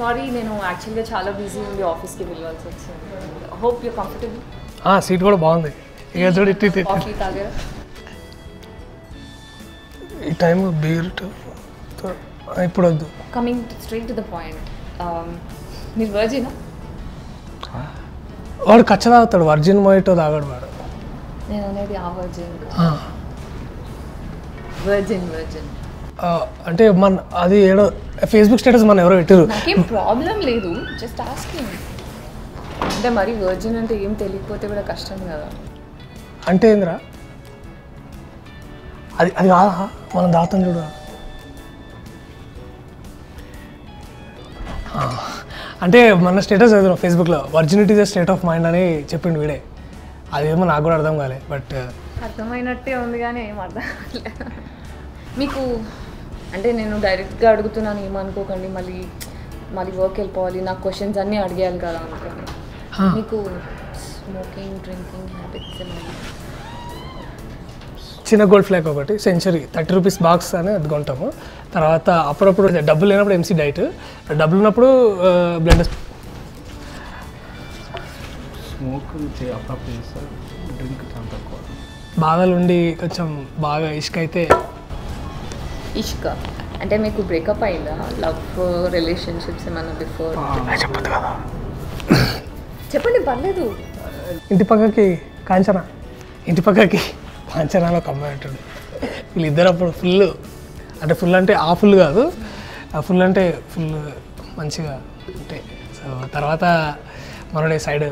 Sorry నేను యాక్చువల్గా చాలా బిజీ ఉంది ఆఫీస్కి వెళ్ళాల్సి వచ్చింది. Hope you comfortable. సీట్ కూడా బాగుంది. ఇక చూడు ఇట్టి కాఫీ తాగారా? ఈ టైం బీర్ ఇప్పుడు వద్దు. Coming straight to the point, మీరు వర్జినా? వాడు కచ్చ తాగుతాడు, వర్జిన్ మొయిటో తాగాడు వాడు. నేను అనేది ఆ వర్జిన్ వర్జిన్ వర్జిన్ అంటే మన అది ఏడో ఫేస్బుక్ స్టేటస్ మన ఎవరో పెట్టారు. నాకేం ప్రాబ్లం లేదు, జస్ట్ ఆస్కింగ్. అంటే మరి వర్జిన్ అంటే ఏం తెలియకపోతే కూడా కష్టం కదా. అంటే ఏందిరా అది అది కాదా మనం దాతాం చూడ. అంటే మన స్టేటస్ చదివాం ఫేస్బుక్లో, virginity is state of mind అని చెప్పిండు వీడే. అదేమో నాకు కూడా అర్థం కాలే, బట్ అర్థమైనట్టే ఉంది కానీ ఏం అర్థం కాలేదు మీకు. అంటే నేను డైరెక్ట్గా అడుగుతున్నాను, ఏమనుకోకండి. మళ్ళీ వర్క్ వెళ్ళిపోవాలి, నాకు క్వశ్చన్స్ అన్నీ అడిగేయాలి కదా అనుకోండి. మీకు స్మోకింగ్ డ్రింకింగ్ హ్యాబిట్స్ ఏమైనా? చిన్న గోల్డ్ ఫ్లాగ్ ఒకటి సెంచరీ 30 రూపీస్ బాక్స్ అని అది కొంటాము. తర్వాత అప్పుడప్పుడు డబ్బులు లేనప్పుడు ఎంసీ డైట్, డబ్బులు ఉన్నప్పుడు బ్లడ్. స్మోక్ అప్పుడప్పుడు చేస్తారు, డ్రింక్ చాలా తక్కువ. బాధలు ఉండి కొంచెం బాగా ఇష్క అయితే. ఇష్క అంటే మీకు బ్రేకప్ అయిందా? లవ్ రిలేషన్షిప్స్ ఏమన్నా బిఫోర్? చెప్పదు కదా, చెప్పండి పర్లేదు. ఇంటి పక్కకి కాంచనా, ఇంటి పక్కకి కాంచనాలో ఒక అమ్మాయి ఉంటాడు. వీళ్ళిద్దరు అప్పుడు ఫుల్ అంటే ఆ ఫుల్ కాదు, ఆ ఫుల్ అంటే ఫుల్ మంచిగా ఉంటాయి. సో తర్వాత మనోడే సైడ్